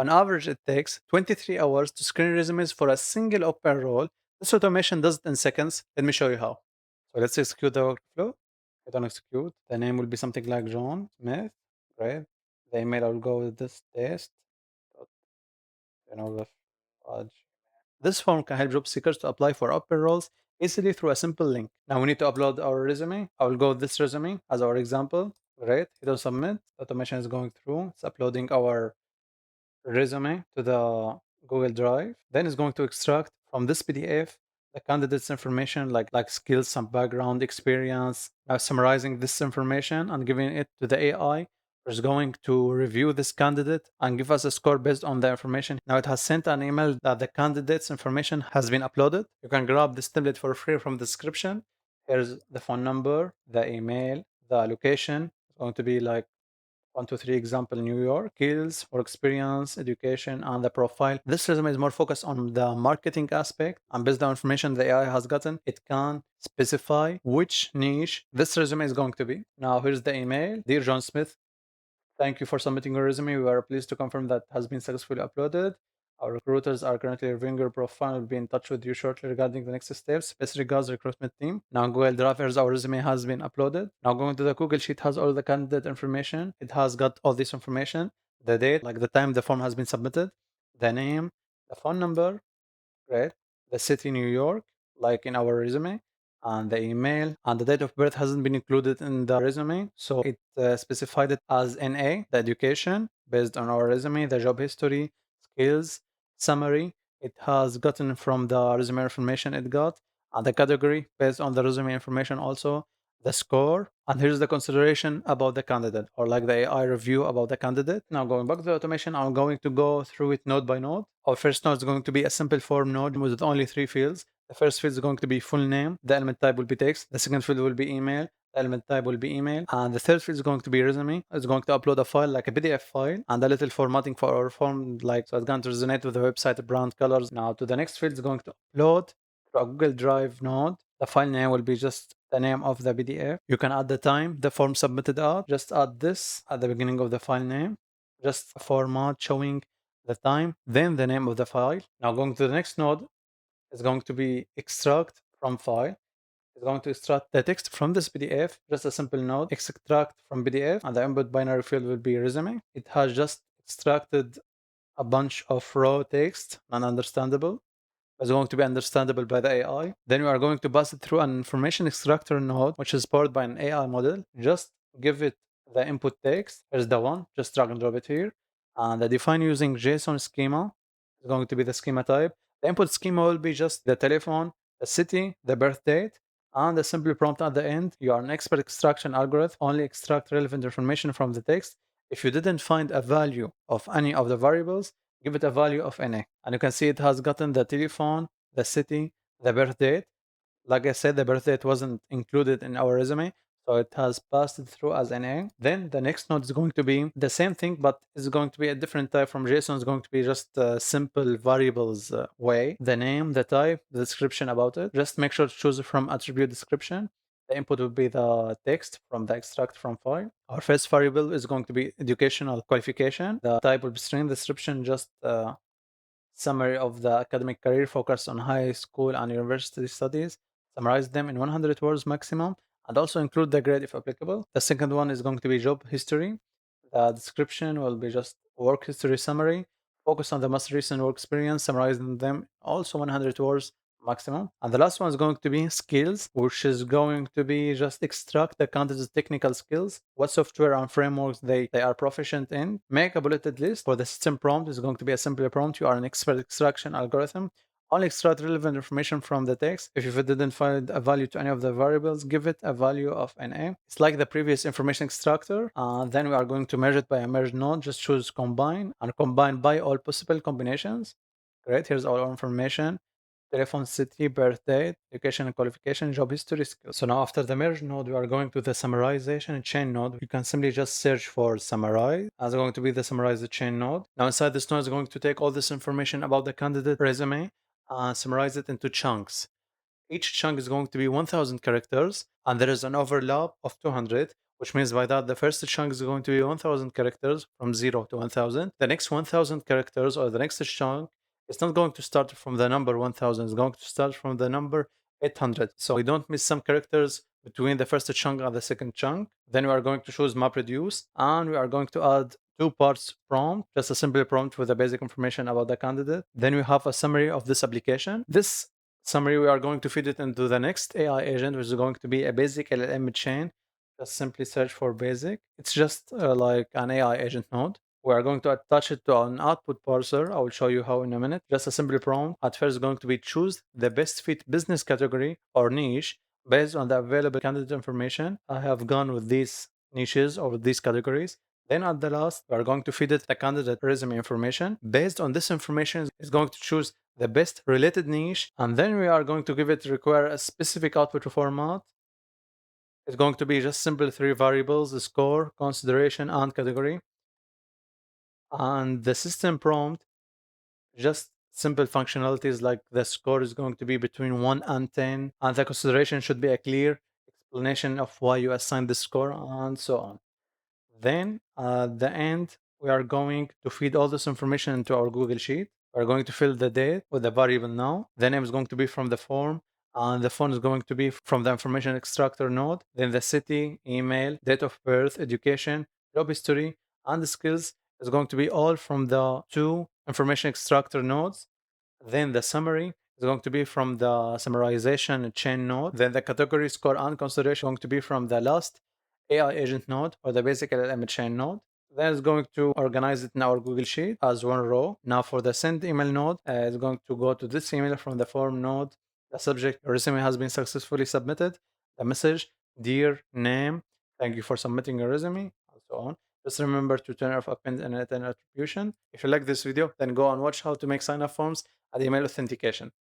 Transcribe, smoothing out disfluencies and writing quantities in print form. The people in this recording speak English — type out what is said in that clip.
On average, it takes 23 hours to screen resumes for a single open role. This automation does it in seconds. Let me show you how. So let's execute the workflow. Hit on execute. The name will be something like John Smith. Great. The email, I'll go with this test. The fudge. This form can help job seekers to apply for open roles easily through a simple link. Now we need to upload our resume. I will go with this resume as our example. Great. Hit on submit. Automation is going through. It's uploading our resume to the Google Drive. Then it's going to extract from this PDF the candidate's information like skills, some background experience. Now summarizing this information and giving it to the AI, which is going to review this candidate and give us a score based on the information. Now it has sent an email that the candidate's information has been uploaded. You can grab this template for free from the description. Here's the phone number, the email, the location. It's going to be like 1, 2, 3 example New York, skills, work experience, education, and the profile. This resume is more focused on the marketing aspect, and based on information the AI has gotten, it can specify which niche this resume is going to be. Now here's the email. Dear John Smith, thank you for submitting your resume. We are pleased to confirm that has been successfully uploaded. Our recruiters are currently reviewing your profile. We'll be in touch with you shortly regarding the next steps. Best regards, recruitment team. Now, Google Drive, here's our resume has been uploaded. Now, going to the Google Sheet has all the candidate information. It has got all this information, the date, like the time the form has been submitted, the name, the phone number, right? The city, New York, like in our resume, and the email, and the date of birth hasn't been included in the resume. So it specified it as NA, the education, based on our resume, the job history, skills, summary. It has gotten from the resume information it got, and the category based on the resume information also, the score, and here's the consideration about the candidate, or like the AI review about the candidate. Now going back to the automation, I'm going to go through it node by node. Our first node is going to be a simple form node with only 3 fields. The first field is going to be full name. The element type will be text. The second field will be email. The element type will be email. And the third field is going to be resume. It's going to upload a file like a PDF file and a little formatting for our form, like so it's going to resonate with the website brand colors. Now to the next field is going to upload to a Google Drive node. The file name will be just the name of the PDF. You can add the time the form submitted at. Just add this at the beginning of the file name. Just a format showing the time, then the name of the file. Now going to the next node is going to be extract from file. It's going to extract the text from this PDF, just a simple node, extract from PDF, and the input binary field will be resume. It has just extracted a bunch of raw text, non-understandable. It's going to be understandable by the AI. Then we are going to pass it through an information extractor node, which is powered by an AI model. Just give it the input text. Here's the one. Just drag and drop it here. And the define using JSON schema is going to be the schema type. The input schema will be just the telephone, the city, the birth date, and the simple prompt at the end. You are an expert extraction algorithm. Only extract relevant information from the text. If you didn't find a value of any of the variables, give it a value of NA. And you can see it has gotten the telephone, the city, the birth date. Like I said, the birth date wasn't included in our resume, so it has passed it through as NA. Then the next node is going to be the same thing, but it's going to be a different type from JSON. It's going to be just a simple variables way. The name, the type, the description about it. Just make sure to choose from attribute description. The input will be the text from the extract from file. Our first variable is going to be educational qualification. The type will be string description, just summary of the academic career focused on high school and university studies. Summarize them in 100 words maximum and also include the grade if applicable. The second one is going to be job history. The description will be just work history summary. Focus on the most recent work experience, summarizing them also 100 words maximum. And the last one is going to be skills, which is going to be just extract the candidate's technical skills, what software and frameworks they are proficient in. Make a bulleted list. For the system prompt, is going to be a simple prompt. You are an expert extraction algorithm. Only extract relevant information from the text. If you didn't find a value to any of the variables, give it a value of NA. It's like the previous information extractor. Then we are going to merge it by a merge node. Just choose combine and combine by all possible combinations. Great. Here's all our information. Telephone, city, birth date, education and qualification, job history, skills. So now after the merge node, we are going to the summarization chain node. You can simply just search for summarize as going to be the summarize the chain node. Now inside this node is going to take all this information about the candidate resume and summarize it into chunks. Each chunk is going to be 1000 characters and there is an overlap of 200, which means by that the first chunk is going to be 1000 characters from 0 to 1000. The next 1000 characters or the next chunk is not going to start from the number 1000, it's going to start from the number 800. So we don't miss some characters between the first chunk and the second chunk. Then we are going to choose MapReduce and we are going to add two parts prompt, just a simple prompt with the basic information about the candidate. Then we have a summary of this application. This summary, we are going to feed it into the next AI agent, which is going to be a basic LLM chain. Just simply search for basic. It's just like an AI agent node. We are going to attach it to an output parser. I will show you how in a minute. Just a simple prompt. At first, is going to be choose the best fit business category or niche based on the available candidate information. I have gone with these niches or with these categories. Then at the last, we are going to feed it the candidate resume information. Based on this information, it's going to choose the best related niche, and then we are going to give it require a specific output format. It's going to be just simple three variables: the score, consideration, and category. And the system prompt, just simple functionalities like the score is going to be between 1 and 10, and the consideration should be a clear explanation of why you assigned the score, and so on. Then at the end, we are going to feed all this information into our Google Sheet. We're going to fill the date with the variable now. The name is going to be from the form, and the phone is going to be from the information extractor node. Then the city, email, date of birth, education, job history, and the skills is going to be all from the two information extractor nodes. Then the summary is going to be from the summarization chain node. Then the category, score, and consideration going to be from the last AI agent node or the basic LLM chain node. Then it's going to organize it in our Google Sheet as one row. Now for the send email node, it's going to go to this email from the form node. The subject, your resume has been successfully submitted. The message, dear name, thank you for submitting your resume, and so on. Just remember to turn off append and n8n attribution. If you like this video, then go and watch how to make sign-up forms and email authentication.